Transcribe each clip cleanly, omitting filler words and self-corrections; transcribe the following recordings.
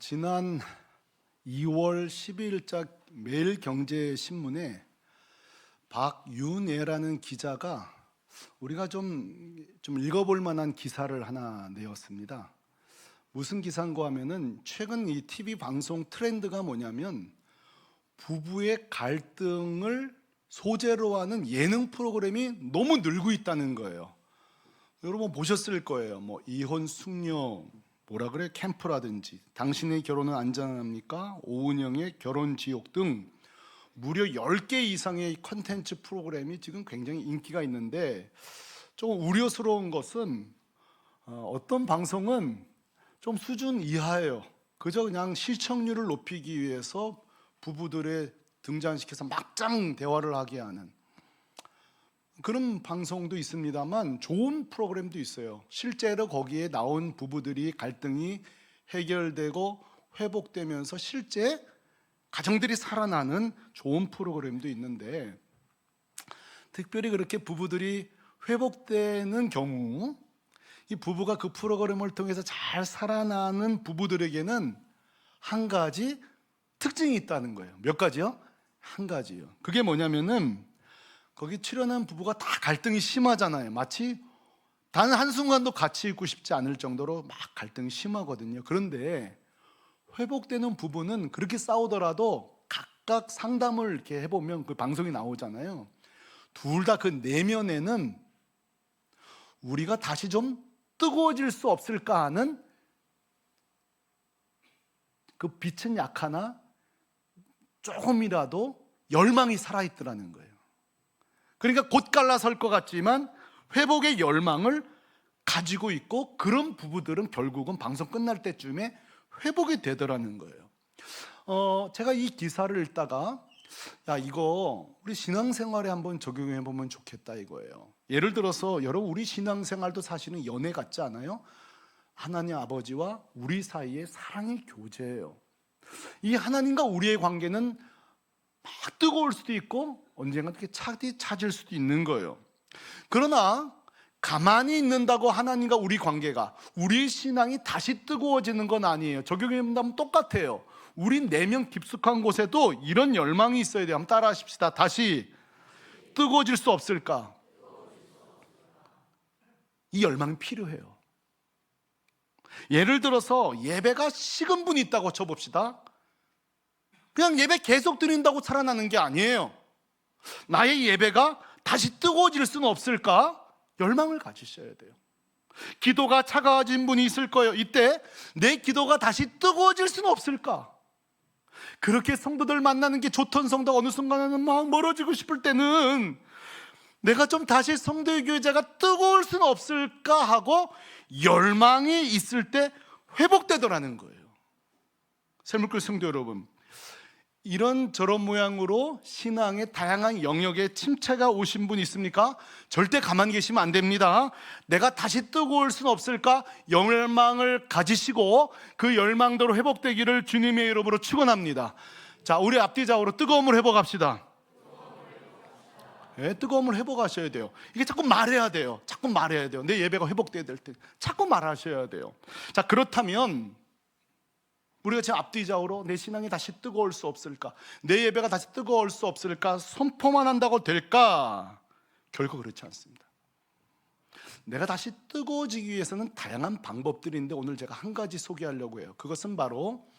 지난 2월 12일자 매일경제신문에 박윤애라는 기자가 우리가 좀 읽어볼 만한 기사를 하나 내었습니다. 무슨 기사인가 하면은 최근 이 TV 방송 트렌드가 뭐냐면 부부의 갈등을 소재로 하는 예능 프로그램이 너무 늘고 있다는 거예요. 여러분 보셨을 거예요. 뭐 이혼 숙녀 뭐라 그래? 캠프라든지 당신의 결혼은 안전합니까? 오은영의 결혼 지옥 등 무려 10개 이상의 컨텐츠 프로그램이 지금 굉장히 인기가 있는데 좀 우려스러운 것은 어떤 방송은 좀 수준 이하예요. 그저 그냥 시청률을 높이기 위해서 부부들의 등장시켜서 막장 대화를 하게 하는 그런 방송도 있습니다만 좋은 프로그램도 있어요. 실제로 거기에 나온 부부들이 갈등이 해결되고 회복되면서 실제 가정들이 살아나는 좋은 프로그램도 있는데, 특별히 그렇게 부부들이 회복되는 경우 이 부부가 그 프로그램을 통해서 잘 살아나는 부부들에게는 한 가지 특징이 있다는 거예요. 몇 가지요? 한 가지요. 그게 뭐냐면은 거기 출연한 부부가 다 갈등이 심하잖아요. 마치 단 한순간도 같이 있고 싶지 않을 정도로 막 갈등이 심하거든요. 그런데 회복되는 부부는 그렇게 싸우더라도 각각 상담을 이렇게 해보면 그 방송이 나오잖아요. 둘 다 그 내면에는 우리가 다시 좀 뜨거워질 수 없을까 하는 그 빛은 약하나 조금이라도 열망이 살아있더라는 거예요. 그러니까 곧 갈라설 것 같지만 회복의 열망을 가지고 있고, 그런 부부들은 결국은 방송 끝날 때쯤에 회복이 되더라는 거예요. 제가 이 기사를 읽다가 이거 우리 신앙생활에 한번 적용해 보면 좋겠다 이거예요. 예를 들어서 여러분, 우리 신앙생활도 사실은 연애 같지 않아요? 하나님 아버지와 우리 사이의 사랑의 교제예요. 이 하나님과 우리의 관계는 막 뜨거울 수도 있고 언젠가 이렇게 차질 수도 있는 거예요. 그러나 가만히 있는다고 하나님과 우리 관계가, 우리 신앙이 다시 뜨거워지는 건 아니에요. 적용해 본다면 똑같아요. 우리 내면 깊숙한 곳에도 이런 열망이 있어야 돼요. 한번 따라 하십시다. 다시 뜨거워질 수 없을까? 이 열망이 필요해요. 예를 들어서 예배가 식은 분이 있다고 쳐봅시다. 그냥 예배 계속 드린다고 살아나는 게 아니에요. 나의 예배가 다시 뜨거워질 수는 없을까? 열망을 가지셔야 돼요. 기도가 차가워진 분이 있을 거예요. 이때 내 기도가 다시 뜨거워질 수는 없을까? 그렇게 성도들 만나는 게 좋던 성도 어느 순간에는 막 멀어지고 싶을 때는 내가 좀 다시 성도의 교제가 뜨거울 수는 없을까 하고 열망이 있을 때 회복되더라는 거예요. 샘물교회 성도 여러분, 이런 저런 모양으로 신앙의 다양한 영역에 침체가 오신 분 있습니까? 절대 가만히 계시면 안 됩니다. 내가 다시 뜨거울 수는 없을까? 열망을 가지시고 그 열망대로 회복되기를 주님의 이름으로 축원합니다. 자, 우리 앞뒤좌우로 뜨거움을 회복합시다. 네, 뜨거움을 회복하셔야 돼요. 이게 자꾸 말해야 돼요. 자꾸 말해야 돼요. 내 예배가 회복돼야 될 때 자꾸 말하셔야 돼요. 자, 그렇다면 우리가 지금 앞뒤좌우로 내 신앙이 다시 뜨거울 수 없을까? 내 예배가 다시 뜨거울 수 없을까? 선포만 한다고 될까? 결코 그렇지 않습니다. 내가 다시 뜨거워지기 위해서는 다양한 방법들이 있는데 오늘 제가 한 가지 소개하려고 해요. 그것은 바로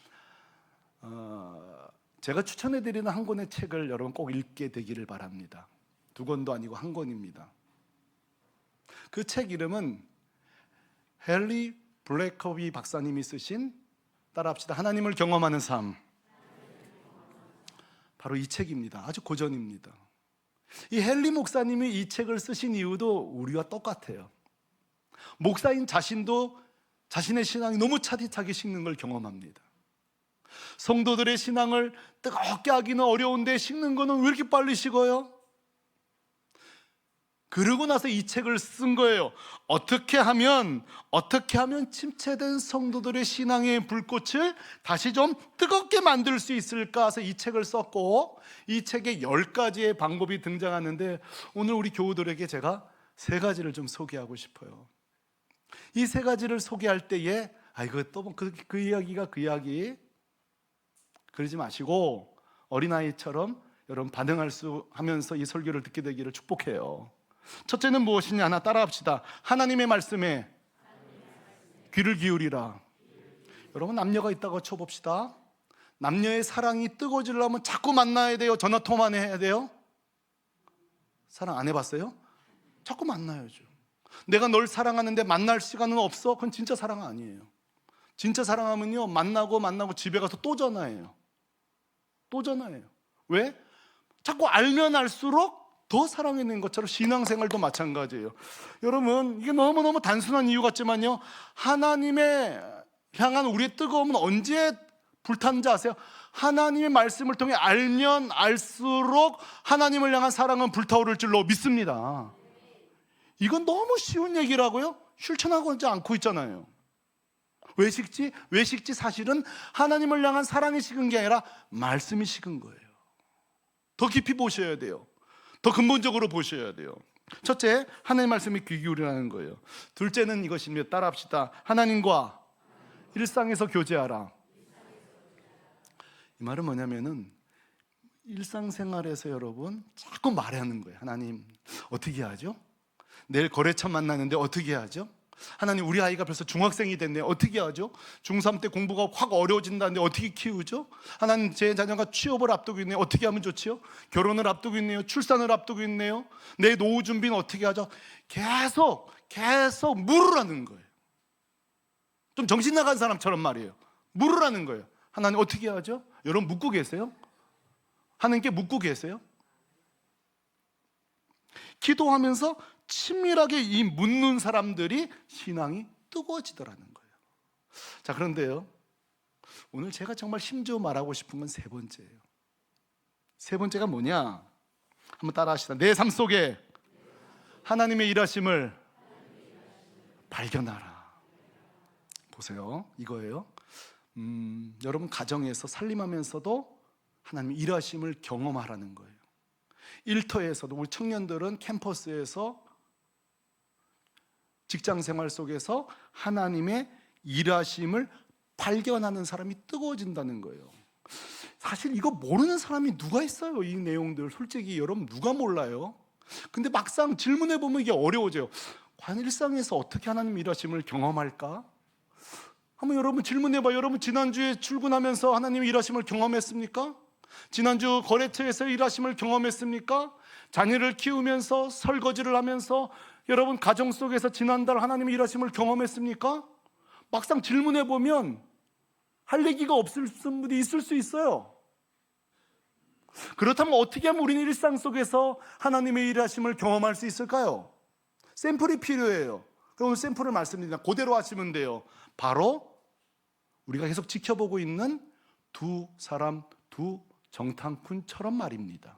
제가 추천해드리는 한 권의 책을 여러분 꼭 읽게 되기를 바랍니다. 2권도 아니고 한 권입니다. 그 책 이름은 헨리 블래커비 박사님이 쓰신, 따라합시다, 하나님을 경험하는 삶. 바로 이 책입니다. 아주 고전입니다. 이 헨리 목사님이 이 책을 쓰신 이유도 우리와 똑같아요. 목사인 자신도 자신의 신앙이 너무 차디차게 식는 걸 경험합니다. 성도들의 신앙을 뜨겁게 하기는 어려운데 식는 거는 왜 이렇게 빨리 식어요? 그러고 나서 이 책을 쓴 거예요. 어떻게 하면 침체된 성도들의 신앙의 불꽃을 다시 좀 뜨겁게 만들 수 있을까 해서 이 책을 썼고, 이 책에 10가지의 방법이 등장하는데 오늘 우리 교우들에게 제가 3가지를 좀 소개하고 싶어요. 이 3가지를 소개할 때에 이거 또 그 이야기가 그 이야기. 그러지 마시고 어린아이처럼 여러분 반응할 수 하면서 이 설교를 듣게 되기를 축복해요. 첫째는 무엇이냐? 하나 따라합시다. 하나님의 말씀에 귀를 기울이라. 여러분, 남녀가 있다고 쳐봅시다. 남녀의 사랑이 뜨거워지려면 자꾸 만나야 돼요? 전화통화만 해야 돼요? 사랑 안 해봤어요? 자꾸 만나야죠. 내가 널 사랑하는데 만날 시간은 없어? 그건 진짜 사랑 아니에요. 진짜 사랑하면요, 만나고 집에 가서 또 전화해요. 또 전화해요. 왜? 자꾸 알면 알수록 더 사랑하는 것처럼 신앙생활도 마찬가지예요. 여러분, 이게 너무너무 단순한 이유 같지만요, 하나님의 향한 우리의 뜨거움은 언제 불타는지 아세요? 하나님의 말씀을 통해 알면 알수록 하나님을 향한 사랑은 불타오를 줄로 믿습니다. 이건 너무 쉬운 얘기라고요? 실천하고 있지 않고 있잖아요. 왜 식지? 왜 식지? 사실은 하나님을 향한 사랑이 식은 게 아니라 말씀이 식은 거예요. 더 깊이 보셔야 돼요. 더 근본적으로 보셔야 돼요. 첫째, 하나님의 말씀에 귀 기울이라는 거예요. 둘째는 이것입니다. 따라합시다. 하나님과 일상에서 교제하라. 이 말은 뭐냐면은 일상생활에서 여러분 자꾸 말하는 거예요. 하나님 어떻게 하죠? 내일 거래처 만나는데 어떻게 하죠? 하나님, 우리 아이가 벌써 중학생이 됐네요. 어떻게 하죠? 중3 때 공부가 확 어려워진다는데 어떻게 키우죠? 하나님, 제 자녀가 취업을 앞두고 있네요. 어떻게 하면 좋지요? 결혼을 앞두고 있네요. 출산을 앞두고 있네요. 내 노후 준비는 어떻게 하죠? 계속 물으라는 거예요. 좀 정신 나간 사람처럼 말이에요. 물으라는 거예요. 하나님 어떻게 하죠? 여러분 묻고 계세요? 하나님께 묻고 계세요? 기도하면서 친밀하게 이 묻는 사람들이 신앙이 뜨거워지더라는 거예요. 자, 그런데요, 오늘 제가 정말 심지어 말하고 싶은 건 세 번째예요. 세 번째가 뭐냐? 한번 따라 하시다. 내 삶 속에 하나님의 일하심을 발견하라. 보세요, 이거예요. 여러분 가정에서 살림하면서도 하나님의 일하심을 경험하라는 거예요. 일터에서도, 우리 청년들은 캠퍼스에서, 직장생활 속에서 하나님의 일하심을 발견하는 사람이 뜨거워진다는 거예요. 사실 이거 모르는 사람이 누가 있어요? 이 내용들 솔직히 여러분 누가 몰라요? 근데 막상 질문해 보면 이게 어려워져요. 과연 일상에서 어떻게 하나님 일하심을 경험할까? 한번 여러분 질문해 봐요. 여러분 지난주에 출근하면서 하나님의 일하심을 경험했습니까? 지난주 거래처에서 일하심을 경험했습니까? 자녀를 키우면서, 설거지를 하면서 여러분 가정 속에서 지난달 하나님의 일하심을 경험했습니까? 막상 질문해 보면 할 얘기가 없을 분이 있을 수 있어요. 그렇다면 어떻게 하면 우리는 일상 속에서 하나님의 일하심을 경험할 수 있을까요? 샘플이 필요해요. 그럼 오늘 샘플을 말씀드립니다. 그대로 하시면 돼요. 바로 우리가 계속 지켜보고 있는 두 사람, 두 정탐꾼처럼 말입니다.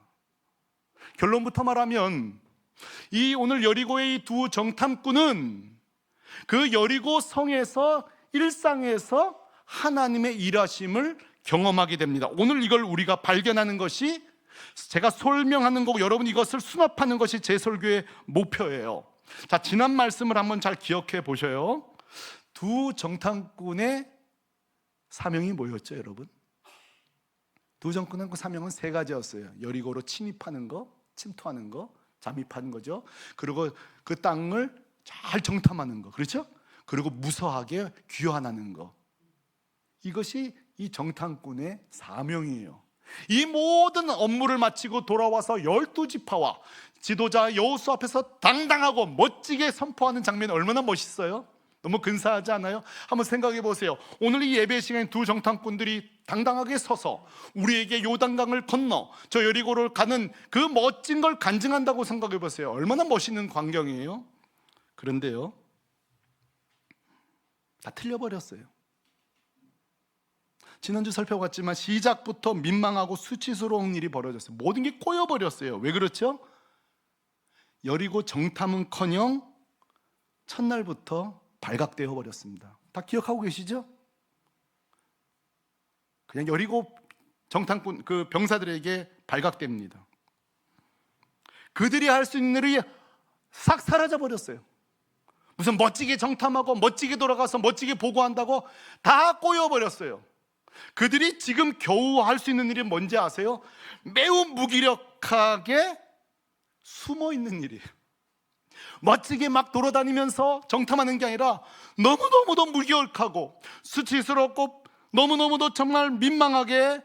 결론부터 말하면 이 오늘 여리고의 이 두 정탐꾼은 그 여리고 성에서, 일상에서 하나님의 일하심을 경험하게 됩니다. 오늘 이걸 우리가 발견하는 것이, 제가 설명하는 거고 여러분 이것을 수납하는 것이 제 설교의 목표예요. 자, 지난 말씀을 한번 잘 기억해 보셔요. 두 정탐꾼의 사명이 뭐였죠, 여러분? 두 정탐꾼의 사명은 세 가지였어요. 여리고로 침입하는 거, 침투하는 거, 잠입하는 거죠. 그리고 그 땅을 잘 정탐하는 거, 그렇죠? 그리고 무서하게 귀환하는 거. 이것이 이 정탐꾼의 사명이에요. 이 모든 업무를 마치고 돌아와서 12지파와 지도자 여호수아 앞에서 당당하고 멋지게 선포하는 장면이 얼마나 멋있어요? 너무 근사하지 않아요? 한번 생각해 보세요. 오늘 이 예배 시간에 두 정탐꾼들이 당당하게 서서 우리에게 요단강을 건너 저 여리고를 가는 그 멋진 걸 간증한다고 생각해 보세요. 얼마나 멋있는 광경이에요? 그런데요, 다 틀려버렸어요. 지난주 살펴봤지만 시작부터 민망하고 수치스러운 일이 벌어졌어요. 모든 게 꼬여버렸어요. 왜 그렇죠? 여리고 정탐은커녕 첫날부터 발각되어 버렸습니다. 다 기억하고 계시죠? 그냥 여리고 정탐꾼 그 병사들에게 발각됩니다. 그들이 할 수 있는 일이 싹 사라져 버렸어요. 무슨 멋지게 정탐하고 멋지게 돌아가서 멋지게 보고한다고 다 꼬여버렸어요. 그들이 지금 겨우 할 수 있는 일이 뭔지 아세요? 매우 무기력하게 숨어 있는 일이에요. 멋지게 막 돌아다니면서 정탐하는 게 아니라 너무너무도 무기력하고 수치스럽고 너무너무도 정말 민망하게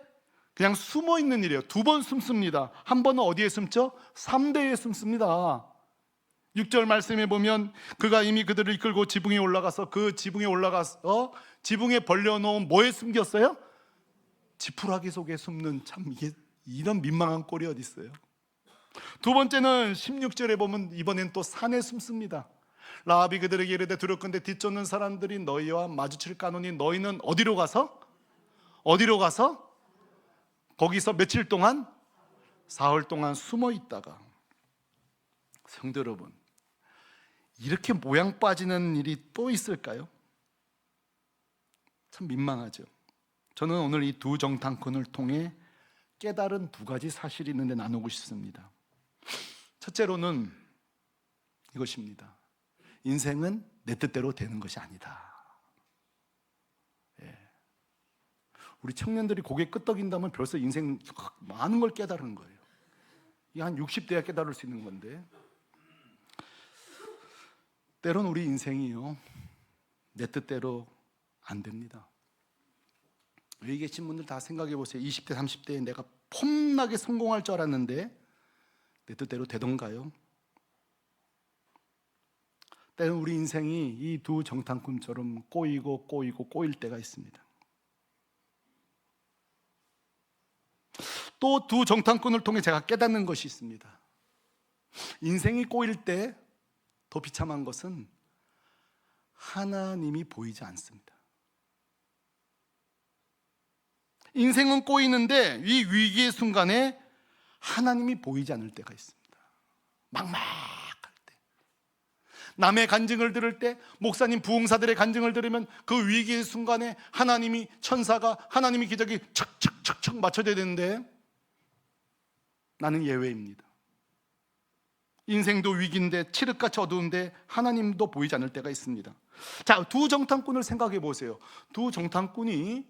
그냥 숨어 있는 일이에요. 2번 숨습니다. 한 번은 어디에 숨죠? 3대에 숨습니다. 6절 말씀에 보면 그가 이미 그들을 이끌고 지붕에 올라가서 그 지붕에 올라가서 지붕에 벌려놓은 뭐에 숨겼어요? 지푸라기 속에 숨는, 참 이게 이런 민망한 꼴이 어디 있어요. 2번째는 16절에 보면 이번엔 또 산에 숨습니다. 라합이 그들에게 이르되 두렵건대 뒤쫓는 사람들이 너희와 마주칠 까노니 너희는 어디로 가서 거기서 며칠 동안? 사흘 동안 숨어 있다가. 성도 여러분, 이렇게 모양 빠지는 일이 또 있을까요? 참 민망하죠. 저는 오늘 이 2 정탐꾼을 통해 깨달은 2가지 사실이 있는데 나누고 싶습니다. 첫째로는 이것입니다. 인생은 내 뜻대로 되는 것이 아니다. 우리 청년들이 고개 끄덕인다면 벌써 인생 많은 걸 깨달은 거예요. 이게 한 60대야 깨달을 수 있는 건데, 때론 우리 인생이요, 내 뜻대로 안 됩니다. 여기 계신 분들 다 생각해 보세요. 20대, 30대에 내가 폼나게 성공할 줄 알았는데 내 뜻대로 되던가요? 때론 우리 인생이 이 2 정탐꾼처럼 꼬일 때가 있습니다. 또 2 정탐꾼을 통해 제가 깨닫는 것이 있습니다. 인생이 꼬일 때 더 비참한 것은 하나님이 보이지 않습니다. 인생은 꼬이는데 이 위기의 순간에 하나님이 보이지 않을 때가 있습니다. 막막할 때, 남의 간증을 들을 때, 목사님 부흥사들의 간증을 들으면 그 위기의 순간에 하나님이, 천사가, 하나님이 기적이 척척척척 맞춰져야 되는데 나는 예외입니다. 인생도 위기인데, 칠흑같이 어두운데 하나님도 보이지 않을 때가 있습니다. 자, 2 정탐꾼을 생각해 보세요. 2 정탐꾼이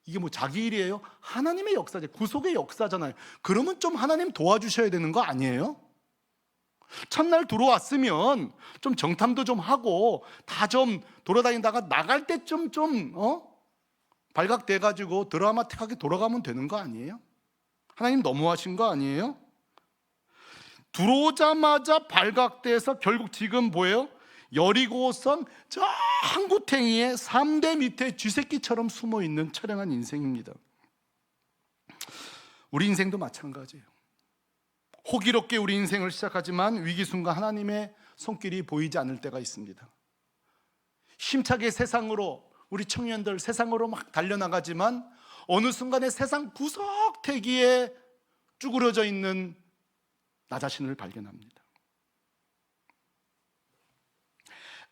이게 뭐 자기 일이에요? 하나님의 역사죠. 구속의 역사잖아요. 그러면 좀 하나님 도와주셔야 되는 거 아니에요? 첫날 들어왔으면 좀 정탐도 좀 하고 다 좀 돌아다니다가 나갈 때쯤 발각돼가지고 드라마틱하게 돌아가면 되는 거 아니에요? 하나님 너무하신 거 아니에요? 들어오자마자 발각돼서 결국 지금 뭐예요? 여리고성 저 항구탱이에 3대 밑에 쥐새끼처럼 숨어있는 처량한 인생입니다. 우리 인생도 마찬가지예요. 호기롭게 우리 인생을 시작하지만 위기 순간 하나님의 손길이 보이지 않을 때가 있습니다. 힘차게 세상으로, 우리 청년들 세상으로 막 달려나가지만 어느 순간에 세상 구석대기에 쭈그러져 있는 나 자신을 발견합니다.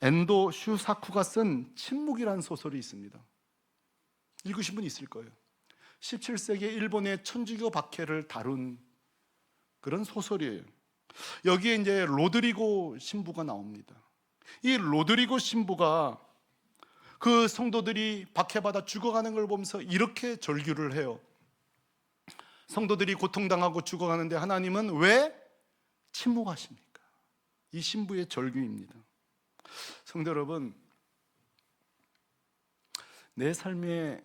엔도 슈사쿠가 쓴 침묵이라는 소설이 있습니다. 읽으신 분 있을 거예요. 17세기 일본의 천주교 박해를 다룬 그런 소설이에요. 여기에 이제 로드리고 신부가 나옵니다. 이 로드리고 신부가 그 성도들이 박해받아 죽어가는 걸 보면서 이렇게 절규를 해요. 성도들이 고통당하고 죽어가는데 하나님은 왜 침묵하십니까? 이 신부의 절규입니다. 성도 여러분, 내 삶에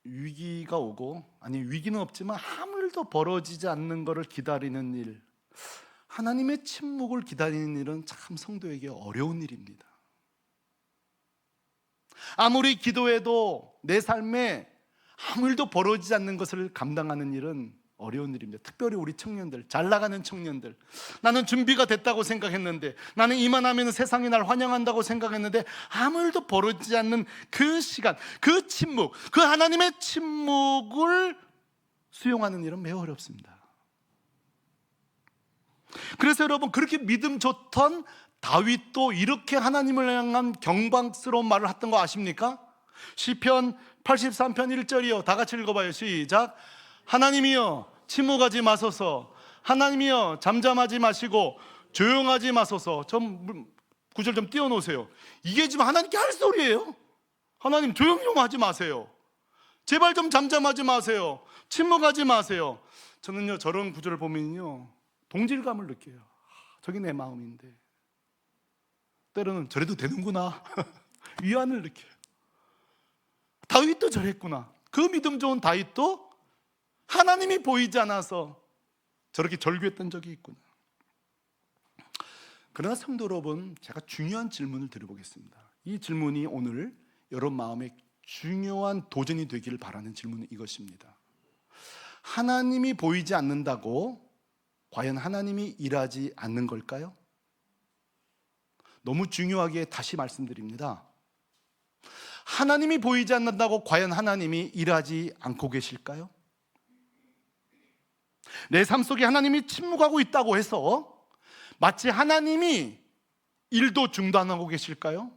위기가 오고, 아니 위기는 없지만 아무 일도 벌어지지 않는 것을 기다리는 일, 하나님의 침묵을 기다리는 일은 참 성도에게 어려운 일입니다. 아무리 기도해도 내 삶에 아무 일도 벌어지지 않는 것을 감당하는 일은 어려운 일입니다. 특별히 우리 청년들, 잘 나가는 청년들, 나는 준비가 됐다고 생각했는데, 나는 이만하면 세상이 날 환영한다고 생각했는데 아무 일도 벌어지지 않는 그 시간, 그 침묵, 그 하나님의 침묵을 수용하는 일은 매우 어렵습니다. 그래서 여러분, 그렇게 믿음 좋던 다윗도 이렇게 하나님을 향한 경박스러운 말을 했던 거 아십니까? 시편 83편 1절이요. 다 같이 읽어봐요. 시작. 하나님이여 침묵하지 마소서. 하나님이여 잠잠하지 마시고 조용하지 마소서. 좀 구절 좀 띄워놓으세요. 이게 지금 하나님께 할 소리예요. 하나님 조용히 좀 하지 마세요. 제발 좀 잠잠하지 마세요. 침묵하지 마세요. 저는요 저런 구절을 보면요 동질감을 느껴요. 저게 내 마음인데 때로는 저래도 되는구나 위안을 느껴요. 다윗도 저랬구나. 그 믿음 좋은 다윗도 하나님이 보이지 않아서 저렇게 절규했던 적이 있구나. 그러나 성도 여러분, 제가 중요한 질문을 드려보겠습니다. 이 질문이 오늘 여러분 마음에 중요한 도전이 되기를 바라는 질문은 이것입니다. 하나님이 보이지 않는다고 과연 하나님이 일하지 않는 걸까요? 너무 중요하게 다시 말씀드립니다. 하나님이 보이지 않는다고 과연 하나님이 일하지 않고 계실까요? 내 삶 속에 하나님이 침묵하고 있다고 해서 마치 하나님이 일도 중단하고 계실까요?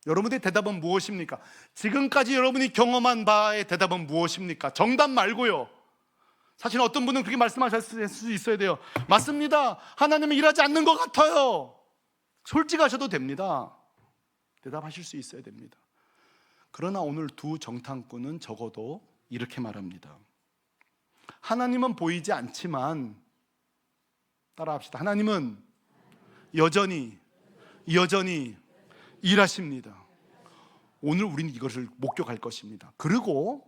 여러분의 대답은 무엇입니까? 지금까지 여러분이 경험한 바의 대답은 무엇입니까? 정답 말고요. 사실 어떤 분은 그렇게 말씀하실 수 있어야 돼요. 맞습니다. 하나님은 일하지 않는 것 같아요. 솔직하셔도 됩니다. 대답하실 수 있어야 됩니다. 그러나 오늘 두 정탐꾼은 적어도 이렇게 말합니다. 하나님은 보이지 않지만, 따라합시다. 하나님은 여전히 일하십니다. 오늘 우리는 이것을 목격할 것입니다. 그리고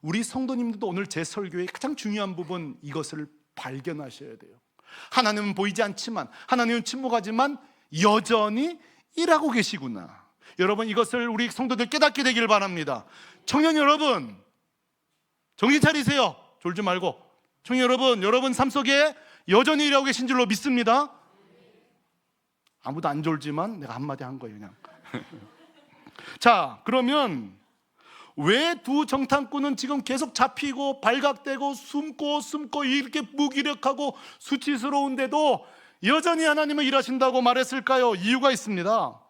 우리 성도님들도 오늘 제 설교의 가장 중요한 부분, 이것을 발견하셔야 돼요. 하나님은 보이지 않지만, 하나님은 침묵하지만 여전히 일하고 계시구나. 여러분, 이것을 우리 성도들 깨닫게 되기를 바랍니다. 청년 여러분, 정신 차리세요. 졸지 말고. 청년 여러분, 여러분 삶 속에 여전히 일하고 계신 줄로 믿습니다. 아무도 안 졸지만 내가 한마디 한 거예요, 그냥. 자, 그러면 왜 두 정탐꾼은 지금 계속 잡히고 발각되고 숨고 이렇게 무기력하고 수치스러운데도 여전히 하나님은 일하신다고 말했을까요? 이유가 있습니다.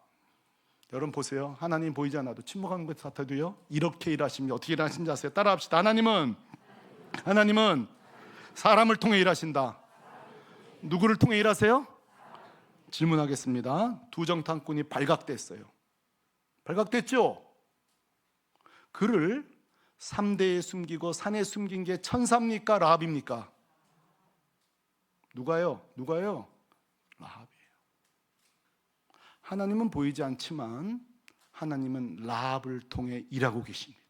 여러분 보세요. 하나님 보이지 않아도 침묵하는 것 같아도요 이렇게 일하십니다. 어떻게 일하시는지 아세요? 따라합시다. 하나님은 사람을 통해 일하신다. 누구를 통해 일하세요? 질문하겠습니다. 두 정탐꾼이 발각됐어요. 발각됐죠? 그를 3대에 숨기고 산에 숨긴 게 천사입니까? 라합입니까? 누가요? 라합이에요. 하나님은 보이지 않지만 하나님은 라합을 통해 일하고 계십니다.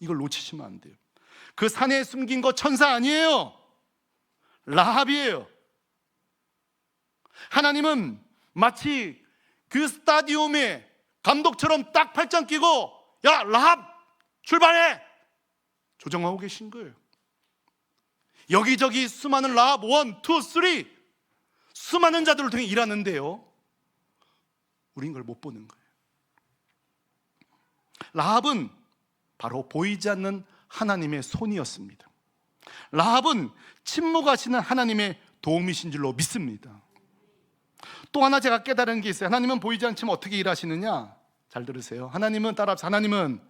이걸 놓치시면 안 돼요. 그 산에 숨긴 거 천사 아니에요. 라합이에요. 하나님은 마치 그 스타디움에 감독처럼 딱 팔짱 끼고 야 라합 출발해 조정하고 계신 거예요. 여기저기 수많은 라합 1, 2, 3 수많은 자들을 통해 일하는데요 우린 그걸 못 보는 거예요. 라합은 바로 보이지 않는 하나님의 손이었습니다. 라합은 침묵하시는 하나님의 도움이신 줄로 믿습니다. 또 하나 제가 깨달은 게 있어요. 하나님은 보이지 않지만 어떻게 일하시느냐? 잘 들으세요. 하나님은 따라합시다. 하나님은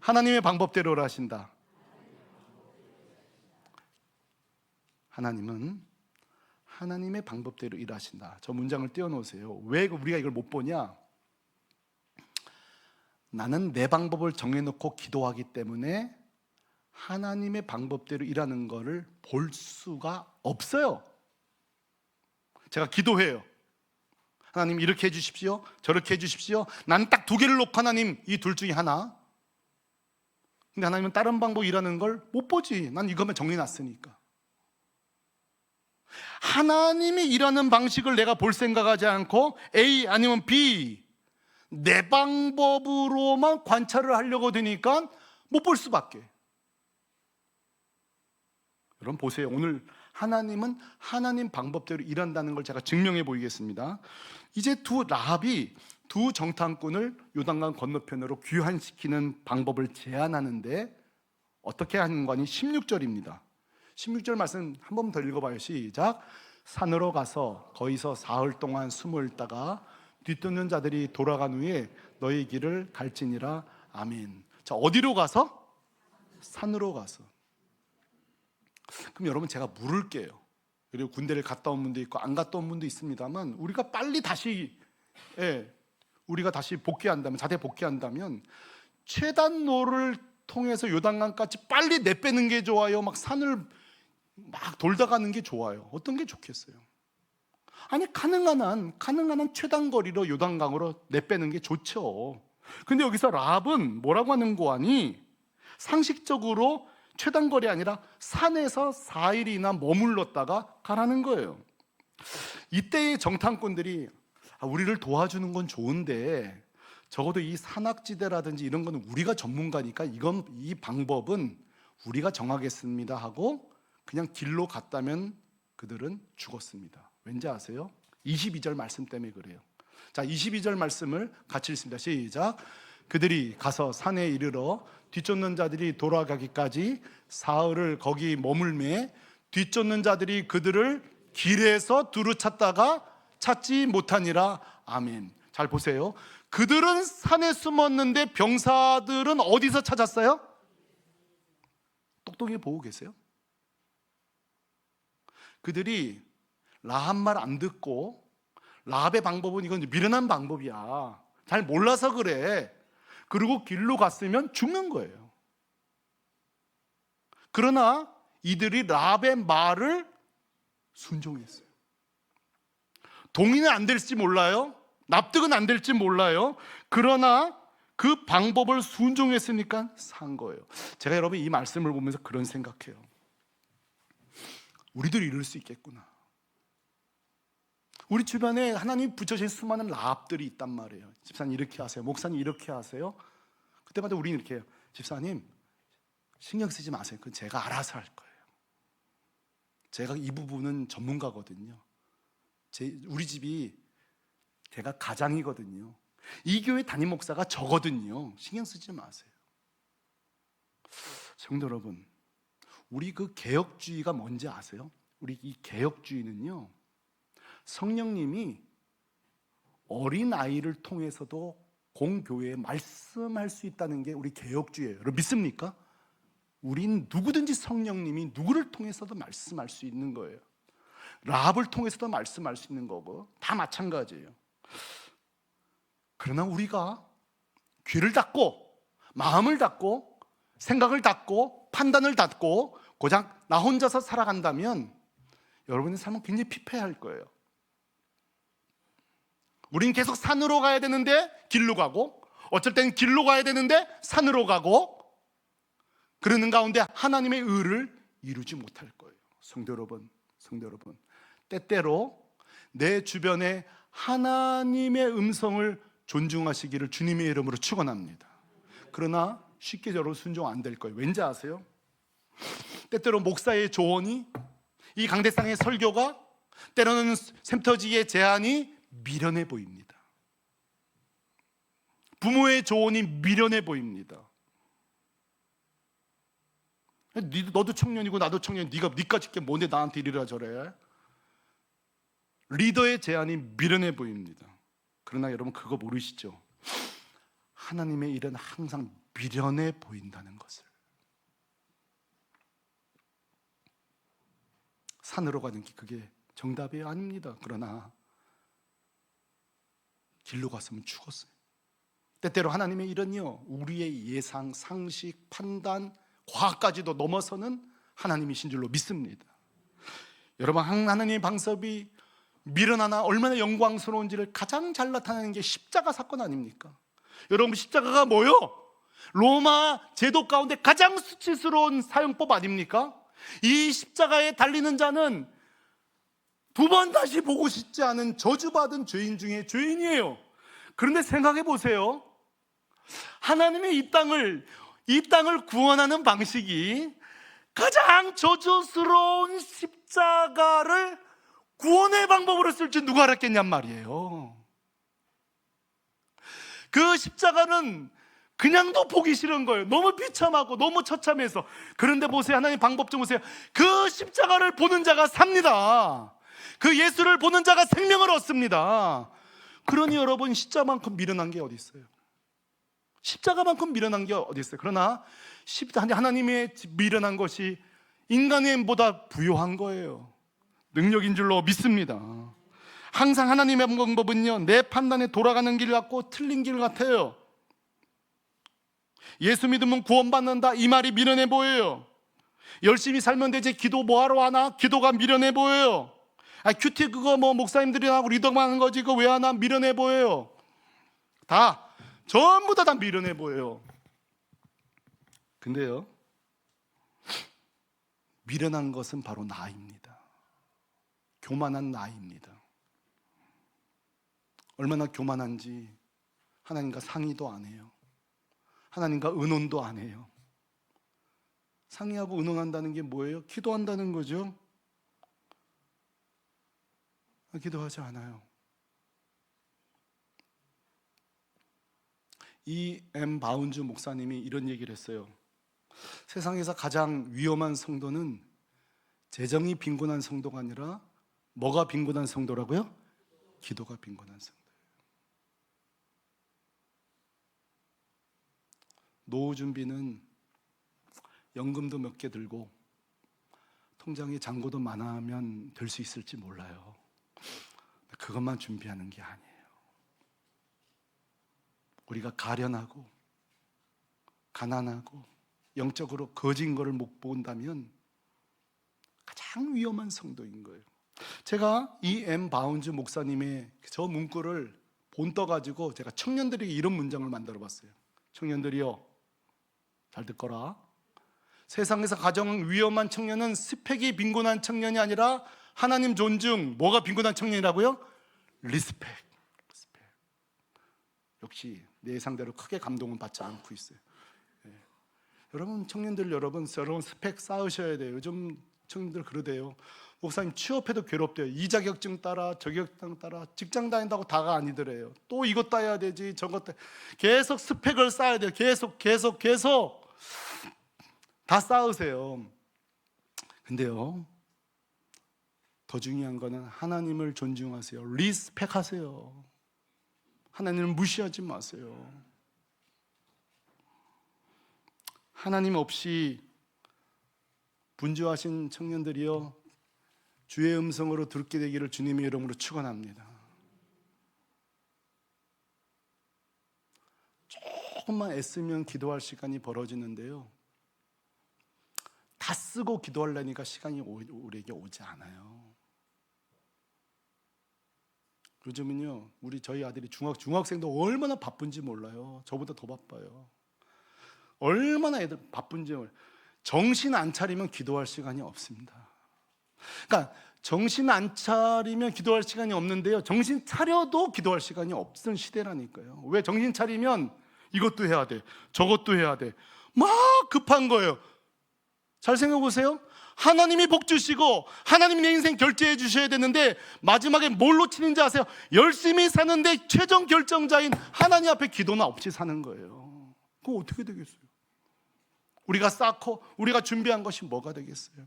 하나님의 방법대로 일하신다. 하나님은 하나님의 방법대로 일하신다. 저 문장을 띄워놓으세요. 왜 우리가 이걸 못 보냐? 나는 내 방법을 정해놓고 기도하기 때문에 하나님의 방법대로 일하는 것을 볼 수가 없어요. 제가 기도해요. 하나님 이렇게 해주십시오, 저렇게 해주십시오. 나는 딱 두 개를 놓고 하나님 이 둘 중에 하나. 근데 하나님은 다른 방법 일하는 걸 못 보지. 난 이것만 정해놨으니까. 하나님이 일하는 방식을 내가 볼 생각하지 않고 A 아니면 B 내 방법으로만 관찰을 하려고 되니까 못 볼 수밖에. 여러분 보세요. 오늘 하나님은 하나님 방법대로 일한다는 걸 제가 증명해 보이겠습니다. 이제 라합이 두 정탐꾼을 요단강 건너편으로 귀환시키는 방법을 제안하는데 어떻게 하는 거니? 16절입니다. 16절 말씀 한 번 더 읽어봐요. 시작. 산으로 가서 거기서 사흘 동안 숨을 있다가 뒤쫓는 자들이 돌아간 후에 너희 길을 갈지니라. 아멘. 자, 어디로 가서? 산으로 가서. 그럼 여러분 제가 물을게요. 그리고 군대를 갔다 온 분도 있고 안 갔다 온 분도 있습니다만, 우리가 빨리 다시 우리가 다시 복귀한다면, 자대 복귀한다면 최단로를 통해서 요단강까지 빨리 내빼는 게 좋아요? 막 산을 막 돌다 가는 게 좋아요? 어떤 게 좋겠어요? 아니, 가능한 한 최단 거리로 요단강으로 내빼는 게 좋죠. 근데 여기서 라합은 뭐라고 하는 거 아니? 상식적으로 최단 거리 아니라 산에서 4일이나 머물렀다가 가라는 거예요. 이때의 정탐꾼들이 우리를 도와주는 건 좋은데 적어도 이 산악지대라든지 이런 건 우리가 전문가니까 이 방법은 우리가 정하겠습니다 하고 그냥 길로 갔다면 그들은 죽었습니다. 왠지 아세요? 22절 말씀 때문에 그래요. 자, 22절 말씀을 같이 읽습니다. 시작. 그들이 가서 산에 이르러 뒤쫓는 자들이 돌아가기까지 사흘을 거기 머물매 뒤쫓는 자들이 그들을 길에서 두루 찾다가 찾지 못하니라. 아멘. 잘 보세요. 그들은 산에 숨었는데 병사들은 어디서 찾았어요? 똑똑히 보고 계세요? 그들이 라합 말 안 듣고, 라합의 방법은 이건 미련한 방법이야, 잘 몰라서 그래, 그리고 길로 갔으면 죽는 거예요. 그러나 이들이 라합의 말을 순종했어요. 동의는 안 될지 몰라요, 납득은 안 될지 몰라요. 그러나 그 방법을 순종했으니까 산 거예요. 제가 여러분 이 말씀을 보면서 그런 생각해요. 우리도 이럴 수 있겠구나. 우리 주변에 하나님 붙여주신 수많은 라합들이 있단 말이에요. 집사님 이렇게 하세요, 목사님 이렇게 하세요. 그때마다 우리는 이렇게 해요. 집사님 신경 쓰지 마세요, 그건 제가 알아서 할 거예요. 제가 이 부분은 전문가거든요. 우리 집이 제가 가장이거든요. 이 교회 담임 목사가 저거든요. 신경 쓰지 마세요. 성도 여러분, 우리 그 개혁주의가 뭔지 아세요? 우리 이 개혁주의는요, 성령님이 어린 아이를 통해서도 공교회에 말씀할 수 있다는 게 우리 개혁주의예요. 여러분 믿습니까? 우린 누구든지 성령님이 누구를 통해서도 말씀할 수 있는 거예요. 라합을 통해서도 말씀할 수 있는 거고 다 마찬가지예요. 그러나 우리가 귀를 닫고 마음을 닫고 생각을 닫고 판단을 닫고 고작 나 혼자서 살아간다면 여러분의 삶은 굉장히 피폐할 거예요. 우린 계속 산으로 가야 되는데 길로 가고, 어쩔 때는 길로 가야 되는데 산으로 가고, 그러는 가운데 하나님의 의를 이루지 못할 거예요. 성도 여러분, 때때로 내 주변에 하나님의 음성을 존중하시기를 주님의 이름으로 축원합니다. 그러나 쉽게 저로 순종 안 될 거예요. 왠지 아세요? 때때로 목사의 조언이, 이 강대상의 설교가, 때로는 샘터지의 제안이 미련해 보입니다. 부모의 조언이 미련해 보입니다. 너도 청년이고 나도 청년, 니까짓 게 뭔데 나한테 이리라 저래. 리더의 제안이 미련해 보입니다. 그러나 여러분 그거 모르시죠? 하나님의 일은 항상 미련해 보인다는 것을. 산으로 가는 게 그게 정답이 아닙니다. 그러나 길로 갔으면 죽었어요. 때때로 하나님의 일은요, 우리의 예상, 상식, 판단, 과학까지도 넘어서는 하나님이신 줄로 믿습니다. 여러분, 하나님의 방법이 미련하나 얼마나 영광스러운지를 가장 잘 나타내는 게 십자가 사건 아닙니까? 여러분, 십자가가 뭐요? 로마 제도 가운데 가장 수치스러운 사용법 아닙니까? 이 십자가에 달리는 자는 두 번 다시 보고 싶지 않은 저주받은 죄인 중에 죄인이에요. 그런데 생각해 보세요. 하나님의 이 땅을 구원하는 방식이 가장 저주스러운 십자가를 구원의 방법으로 쓸 줄 누가 알았겠냔 말이에요. 그 십자가는 그냥도 보기 싫은 거예요. 너무 비참하고 너무 처참해서. 그런데 보세요, 하나님 방법 좀 보세요. 그 십자가를 보는 자가 삽니다. 그 예수를 보는 자가 생명을 얻습니다. 그러니 여러분, 십자가만큼 미련한 게 어디 있어요? 십자가만큼 미련한 게 어디 있어요? 그러나 하나님의 미련한 것이 인간의 힘보다 부요한 거예요. 능력인 줄로 믿습니다. 항상 하나님의 방법은요, 내 판단에 돌아가는 길 같고 틀린 길 같아요. 예수 믿으면 구원받는다, 이 말이 미련해 보여요. 열심히 살면 되지, 기도 뭐하러 하나? 기도가 미련해 보여요. 큐티 그거 뭐 목사님들이 하고 리더만 하는 거지, 그거 왜 하나? 미련해 보여요. 다 전부 다 미련해 보여요. 근데요, 미련한 것은 바로 나입니다. 교만한 나입니다. 얼마나 교만한지 하나님과 상의도 안 해요. 하나님과 의논도 안 해요. 상의하고 의논한다는 게 뭐예요? 기도한다는 거죠. 기도하지 않아요. E.M. 바운즈 목사님이 이런 얘기를 했어요. 세상에서 가장 위험한 성도는 재정이 빈곤한 성도가 아니라 뭐가 빈곤한 성도라고요? 기도가 빈곤한 성도예요. 노후 준비는 연금도 몇 개 들고 통장에 잔고도 많으면 될 수 있을지 몰라요. 그것만 준비하는 게 아니에요. 우리가 가련하고 가난하고 영적으로 거진 거를 못 본다면 가장 위험한 성도인 거예요. 제가 E.M. 바운즈 목사님의 저 문구를 본떠가지고 제가 청년들에게 이런 문장을 만들어 봤어요. 청년들이요, 잘 듣거라. 세상에서 가장 위험한 청년은 스펙이 빈곤한 청년이 아니라 하나님 존중. 뭐가 빈곤한 청년이라고요? 리스펙. 역시 내 예상대로 크게 감동은 받지 않고 있어요. 여러분, 청년들 여러분, 여러분 스펙 쌓으셔야 돼요. 요즘 청년들 그러대요. 목사님 취업해도 괴롭대요. 이 자격증 따라 저 자격증 따라 직장 다닌다고 다가 아니더래요. 또 이것 따야 되지 저것 따 계속 스펙을 쌓아야 돼요. 계속 다 쌓으세요. 근데요, 더 중요한 거는 하나님을 존중하세요. 리스펙하세요. 하나님을 무시하지 마세요. 하나님 없이 분주하신 청년들이요, 주의 음성으로 듣게 되기를 주님의 이름으로 축원합니다. 조금만 애쓰면 기도할 시간이 벌어지는데요, 다 쓰고 기도하려니까 시간이 우리에게 오지 않아요. 요즘은요, 저희 아들이 중학생도 얼마나 바쁜지 몰라요. 저보다 더 바빠요. 얼마나 애들 바쁜지 몰라요. 정신 안 차리면 기도할 시간이 없습니다. 그러니까 정신 안 차리면 기도할 시간이 없는데요, 정신 차려도 기도할 시간이 없는 시대라니까요. 왜? 정신 차리면 이것도 해야 돼, 저것도 해야 돼, 막 급한 거예요. 잘 생각해 보세요. 하나님이 복 주시고 하나님이 내 인생 결제해 주셔야 되는데 마지막에 뭘 놓치는지 아세요? 열심히 사는데 최종 결정자인 하나님 앞에 기도나 없이 사는 거예요. 그거 어떻게 되겠어요? 우리가 쌓고 우리가 준비한 것이 뭐가 되겠어요?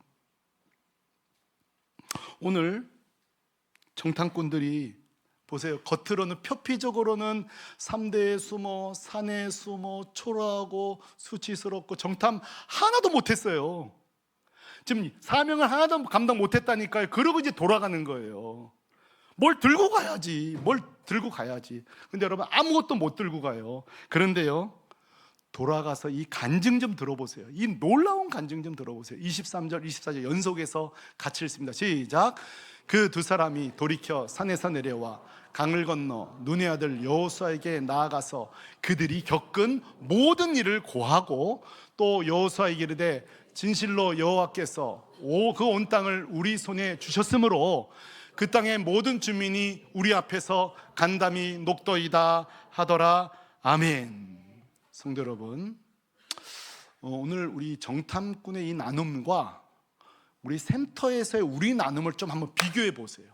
오늘 정탐꾼들이 보세요. 겉으로는 표피적으로는 3대에 숨어 산에 숨어 초라하고 수치스럽고 정탐 하나도 못했어요. 지금 사명을 하나도 감당 못했다니까요. 그러고 이제 돌아가는 거예요. 뭘 들고 가야지. 근데 여러분, 아무것도 못 들고 가요. 그런데요, 돌아가서 이 간증 좀 들어보세요. 이 놀라운 간증 좀 들어보세요. 23절, 24절 연속해서 같이 읽습니다. 시작. 그 두 사람이 돌이켜 산에서 내려와 강을 건너 눈의 아들 여호수아에게 나아가서 그들이 겪은 모든 일을 고하고 또 여호수아에게 이르되 진실로 여호와께서 그 온 땅을 우리 손에 주셨으므로 그 땅의 모든 주민이 우리 앞에서 간담이 녹도이다 하더라. 아멘. 성도 여러분, 오늘 우리 정탐꾼의 이 나눔과 우리 센터에서의 우리 나눔을 좀 한번 비교해 보세요.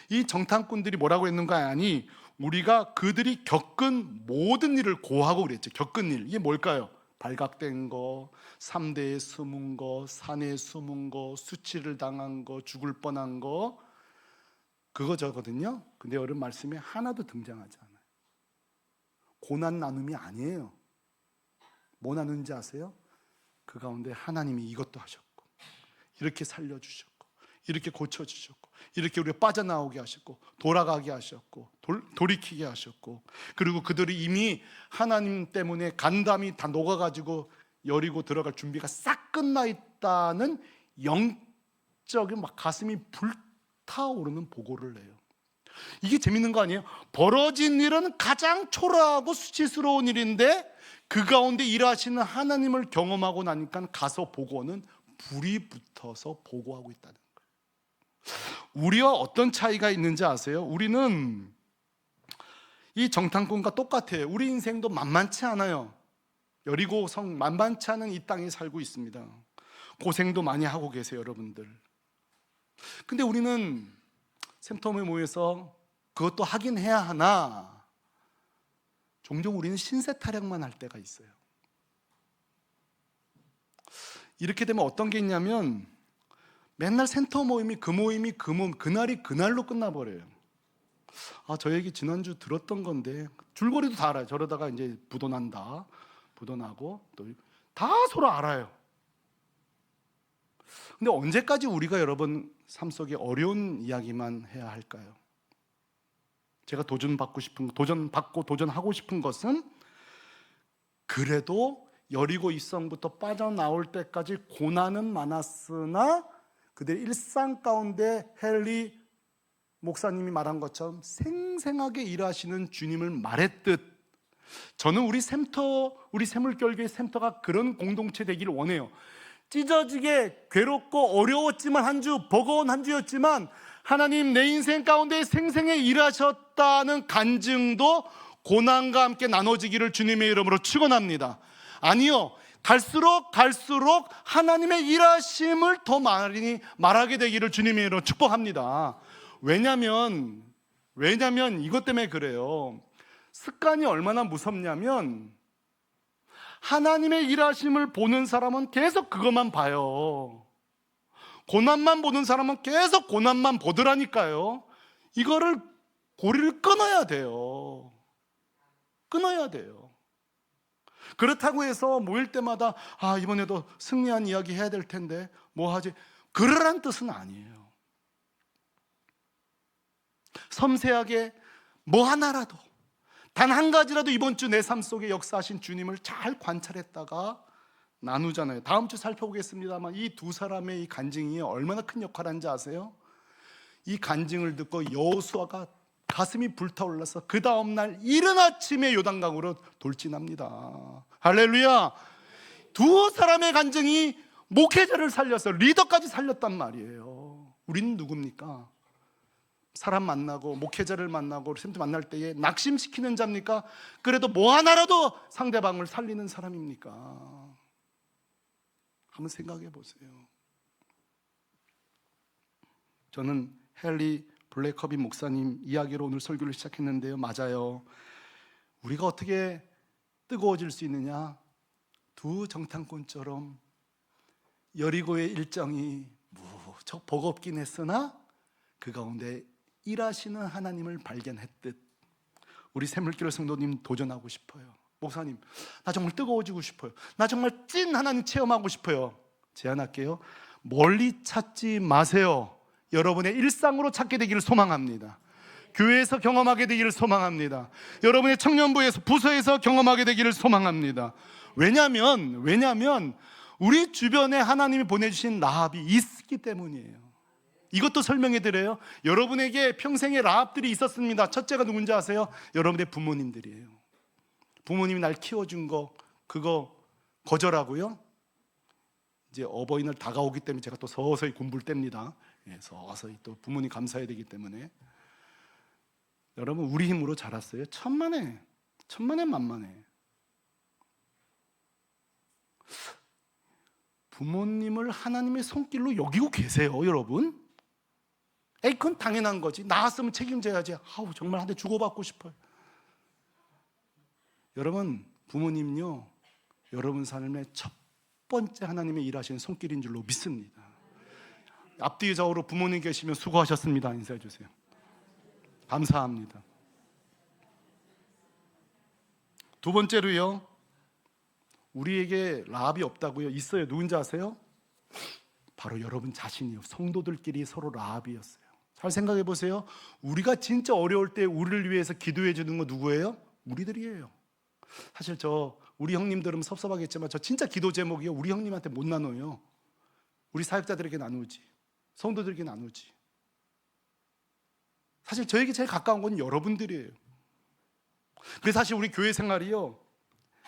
이 정탐꾼들이 뭐라고 했는가 하니 우리가 그들이 겪은 모든 일을 고하고 그랬죠. 겪은 일, 이게 뭘까요? 발각된 거, 3대에 숨은 거, 산에 숨은 거, 수치를 당한 거, 죽을 뻔한 거, 그거 저거든요. 근데 여러분 말씀에 하나도 등장하지 않아요. 고난 나눔이 아니에요. 뭐 나누는지 아세요? 그 가운데 하나님이 이것도 하셨고 이렇게 살려주셨고 이렇게 고쳐주셨고, 이렇게 우리가 빠져나오게 하셨고, 돌아가게 하셨고, 돌이키게 하셨고, 그리고 그들이 이미 하나님 때문에 간담이 다 녹아가지고 여리고 들어갈 준비가 싹 끝나 있다는 영적인 막 가슴이 불타오르는 보고를 내요. 이게 재밌는 거 아니에요? 벌어진 일은 가장 초라하고 수치스러운 일인데 그 가운데 일하시는 하나님을 경험하고 나니까 가서 보고는 불이 붙어서 보고하고 있다는 거예요. 우리와 어떤 차이가 있는지 아세요? 우리는 이 정탐꾼과 똑같아요. 우리 인생도 만만치 않아요. 여리고 성 만만치 않은 이 땅에 살고 있습니다. 고생도 많이 하고 계세요, 여러분들. 근데 우리는 샘터에 모여서 그것도 하긴 해야 하나 종종 우리는 신세 타령만 할 때가 있어요. 이렇게 되면 어떤 게 있냐면 맨날 센터 모임이 그날이 그날로 끝나버려요. 아, 저 얘기 지난주 들었던 건데, 줄거리도 다 알아요. 저러다가 이제 부도난다, 부도나고 또 다 서로 알아요. 근데 언제까지 우리가 여러분 삶 속에 어려운 이야기만 해야 할까요? 제가 도전받고 도전하고 싶은 것은 그래도 여리고 이성부터 빠져나올 때까지 고난은 많았으나 그들의 일상 가운데 헨리 목사님이 말한 것처럼 생생하게 일하시는 주님을 말했듯 저는 우리 샘물결교의 샘터가 그런 공동체 되기를 원해요. 찢어지게 괴롭고 어려웠지만 한 주, 버거운 한 주였지만 하나님 내 인생 가운데 생생히 일하셨다는 간증도 고난과 함께 나눠지기를 주님의 이름으로 축원합니다. 아니요, 갈수록 하나님의 일하심을 더 많이 말하게 되기를 주님의 이름으로 축복합니다. 왜냐면 이것 때문에 그래요. 습관이 얼마나 무섭냐면 하나님의 일하심을 보는 사람은 계속 그것만 봐요. 고난만 보는 사람은 계속 고난만 보더라니까요. 이거를 고리를 끊어야 돼요. 그렇다고 해서 모일 때마다 이번에도 승리한 이야기 해야 될 텐데 뭐 하지? 그러란 뜻은 아니에요. 섬세하게 뭐 하나라도 단 한 가지라도 이번 주 내 삶 속에 역사하신 주님을 잘 관찰했다가 나누잖아요. 다음 주 살펴보겠습니다만 이 두 사람의 이 간증이 얼마나 큰 역할을 하는지 아세요? 이 간증을 듣고 여호수아가 가슴이 불타올라서 그 다음날 이른 아침에 요단강으로 돌진합니다. 할렐루야. 두 사람의 간증이 목회자를 살려서 리더까지 살렸단 말이에요. 우리는 누굽니까? 사람 만나고 목회자를 만나고 샘터 만날 때에 낙심시키는 자입니까? 그래도 뭐 하나라도 상대방을 살리는 사람입니까? 한번 생각해 보세요. 저는 헨리 블랙커비 목사님 이야기로 오늘 설교를 시작했는데요, 맞아요. 우리가 어떻게 뜨거워질 수 있느냐? 두 정탐꾼처럼 여리고의 일정이 무척 버겁긴 했으나 그 가운데 일하시는 하나님을 발견했듯 우리 샘물교회 성도님 도전하고 싶어요. 목사님, 나 정말 뜨거워지고 싶어요. 나 정말 찐 하나님 체험하고 싶어요. 제안할게요. 멀리 찾지 마세요. 여러분의 일상으로 찾게 되기를 소망합니다. 교회에서 경험하게 되기를 소망합니다. 여러분의 청년부에서 부서에서 경험하게 되기를 소망합니다. 왜냐하면 우리 주변에 하나님이 보내주신 라합이 있기 때문이에요. 이것도 설명해 드려요. 여러분에게 평생의 라합들이 있었습니다. 첫째가 누군지 아세요? 여러분의 부모님들이에요. 부모님이 날 키워준 거 그거 거절하고요. 이제 어버이날 다가오기 때문에 제가 또 서서히 공부를 뗍니다. 서서히 또 부모님 감사해야 되기 때문에. 여러분, 우리 힘으로 자랐어요. 천만에 만만해. 부모님을 하나님의 손길로 여기고 계세요, 여러분. 그건 당연한 거지. 나왔으면 책임져야지. 정말 한 대 주고받고 싶어요. 여러분, 부모님요, 여러분 삶의 첫 번째 하나님의 일하시는 손길인 줄로 믿습니다. 앞뒤 좌우로 부모님 계시면 수고하셨습니다. 인사해 주세요. 감사합니다. 두 번째로요, 우리에게 라합이 없다고요? 있어요. 누군지 아세요? 바로 여러분 자신이요, 성도들끼리 서로 라합이었어요. 잘 생각해 보세요. 우리가 진짜 어려울 때 우리를 위해서 기도해 주는 거 누구예요? 우리들이에요. 사실 우리 형님들은 섭섭하겠지만 저 진짜 기도 제목이요, 우리 형님한테 못 나눠요. 우리 사역자들에게 나누지, 성도들에게 나누지. 사실 저에게 제일 가까운 건 여러분들이에요. 그래서 사실 우리 교회 생활이요,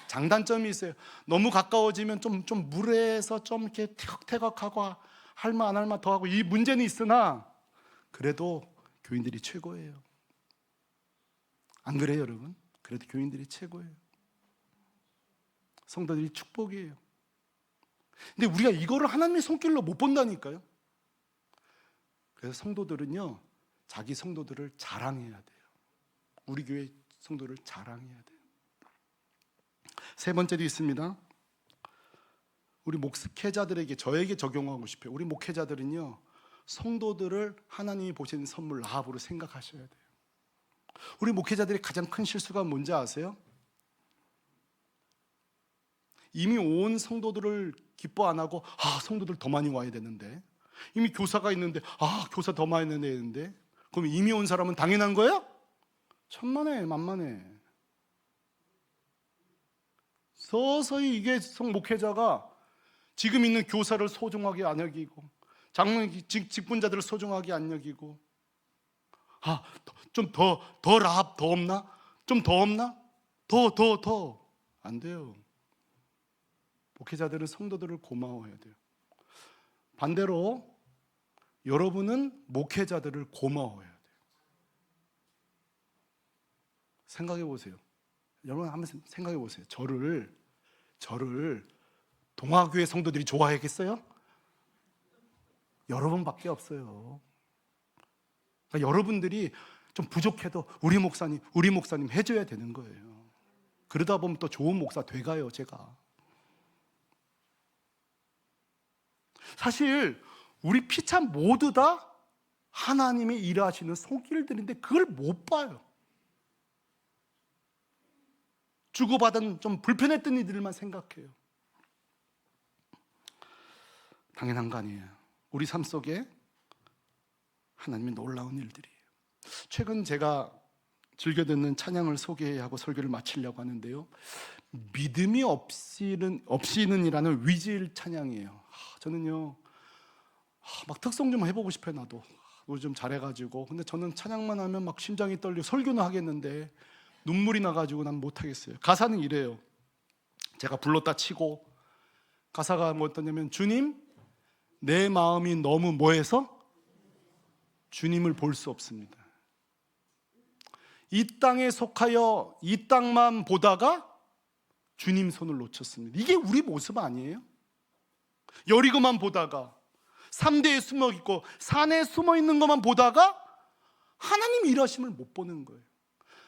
장단점이 있어요. 너무 가까워지면 좀 무례해서 좀 이렇게 티격태격하고 할 말 안 할 말 더 하고, 이 문제는 있으나 그래도 교인들이 최고예요. 안 그래요, 여러분? 그래도 교인들이 최고예요. 성도들이 축복이에요. 근데 우리가 이거를 하나님의 손길로 못 본다니까요. 그래서 성도들은요, 자기 성도들을 자랑해야 돼요. 우리 교회 성도를 자랑해야 돼요. 세 번째도 있습니다. 우리 목회자들에게, 저에게 적용하고 싶어요. 우리 목회자들은요, 성도들을 하나님이 보시는 선물 라합으로 생각하셔야 돼요. 우리 목회자들의 가장 큰 실수가 뭔지 아세요? 이미 온 성도들을 기뻐 안 하고, 성도들 더 많이 와야 되는데, 이미 교사가 있는데, 교사 더 많이 내야 되는데, 그럼 이미 온 사람은 당연한 거야? 천만에 만만해. 서서히 이게 목회자가 지금 있는 교사를 소중하게 안 여기고, 직분자들을 소중하게 안 여기고, 좀 더 라합 더 없나? 좀 더 없나? 더 안 돼요. 목회자들은 성도들을 고마워해야 돼요. 반대로 여러분은 목회자들을 고마워해야 돼요. 생각해 보세요. 여러분 한번 생각해 보세요. 저를 동아교회 성도들이 좋아하겠어요? 여러분밖에 없어요. 그러니까 여러분들이 좀 부족해도 우리 목사님 해줘야 되는 거예요. 그러다 보면 또 좋은 목사 돼가요, 제가. 사실 우리 피참 모두 다 하나님이 일하시는 손길들인데 그걸 못 봐요. 주고받은 좀 불편했던 이들만 생각해요. 당연한 거 아니에요. 우리 삶 속에 하나님의 놀라운 일들이에요. 최근 제가 즐겨 듣는 찬양을 소개하고 설교를 마치려고 하는데요, 믿음이 없이는이라는 위즈일 찬양이에요. 저는요, 막 특송 좀 해보고 싶어요. 나도 요즘 잘해가지고. 근데 저는 찬양만 하면 막 심장이 떨리고, 설교는 하겠는데 눈물이 나가지고 난 못하겠어요. 가사는 이래요. 제가 불렀다 치고 가사가 뭐였냐면, 주님, 내 마음이 너무 뭐해서 주님을 볼 수 없습니다. 이 땅에 속하여 이 땅만 보다가 주님 손을 놓쳤습니다. 이게 우리 모습 아니에요? 여리고만 보다가, 3대에 숨어 있고 산에 숨어 있는 것만 보다가 하나님 일하심을 못 보는 거예요.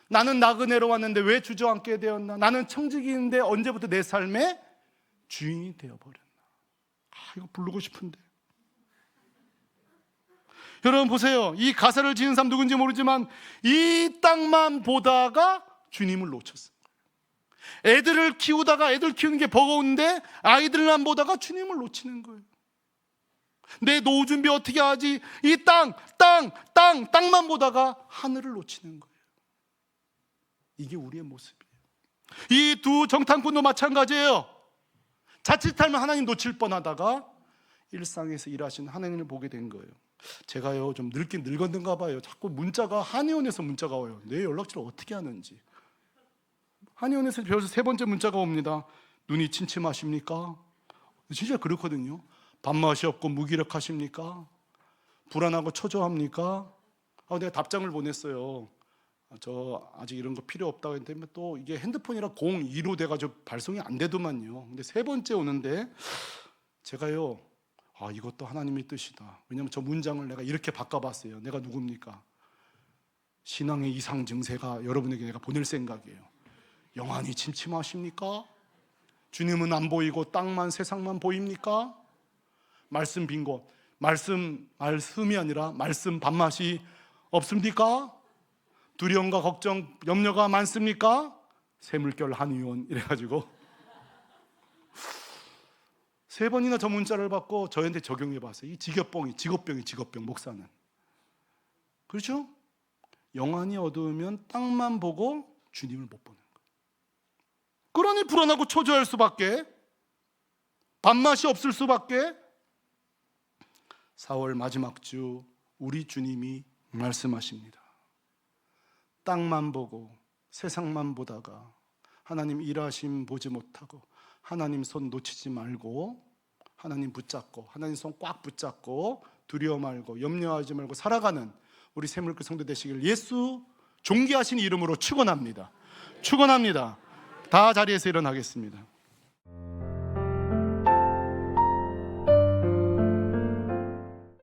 나는 나그네로 왔는데 왜 주저앉게 되었나? 나는 청지기인데 언제부터 내 삶의 주인이 되어버렸나? 이거 부르고 싶은데. 여러분 보세요. 이 가사를 지은 사람 누군지 모르지만 이 땅만 보다가 주님을 놓쳤어요. 애들을 키우다가 애들 키우는 게 버거운데 아이들만 보다가 주님을 놓치는 거예요. 내 노후 준비 어떻게 하지? 이 땅만 보다가 하늘을 놓치는 거예요. 이게 우리의 모습이에요. 이 두 정탐꾼도 마찬가지예요. 자칫하면 하나님 놓칠 뻔하다가 일상에서 일하시는 하나님을 보게 된 거예요. 제가요 좀 늙긴 늙었는가 봐요. 자꾸 문자가, 한의원에서 문자가 와요. 내 연락처를 어떻게 하는지. 한의원에서 벌써 세 번째 문자가 옵니다. 눈이 침침하십니까? 진짜 그렇거든요. 밥맛이 없고 무기력하십니까? 불안하고 초조합니까? 내가 답장을 보냈어요. 저 아직 이런 거 필요 없다고 했는데 또 이게 핸드폰이라 02로 돼가지고 발송이 안 되더만요. 근데 세 번째 오는데 제가요, 이것도 하나님의 뜻이다. 왜냐하면 저 문장을 내가 이렇게 바꿔봤어요. 내가 누굽니까? 신앙의 이상 증세가 여러분에게 내가 보낼 생각이에요. 영안이 침침하십니까? 주님은 안 보이고 땅만 세상만 보입니까? 말씀 빈곳, 말씀이 아니라 말씀 밥맛이 없습니까? 두려움과 걱정, 염려가 많습니까? 새물결 한의원 이래가지고 3번이나 저 문자를 받고 저한테 적용해 봤어요. 이 직업병 목사는. 그렇죠? 영안이 어두우면 땅만 보고 주님을 못 보는 거예요. 그러니 불안하고 초조할 수밖에, 밥맛이 없을 수밖에. 4월 마지막 주 우리 주님이 말씀하십니다. 땅만 보고 세상만 보다가 하나님 일하심 보지 못하고 하나님 손 놓치지 말고 하나님 붙잡고 하나님 손 꽉 붙잡고 두려워 말고 염려하지 말고 살아가는 우리 새물교 성도 되시길 예수 존귀하신 이름으로 축원합니다. 축원합니다. 다 자리에서 일어나겠습니다.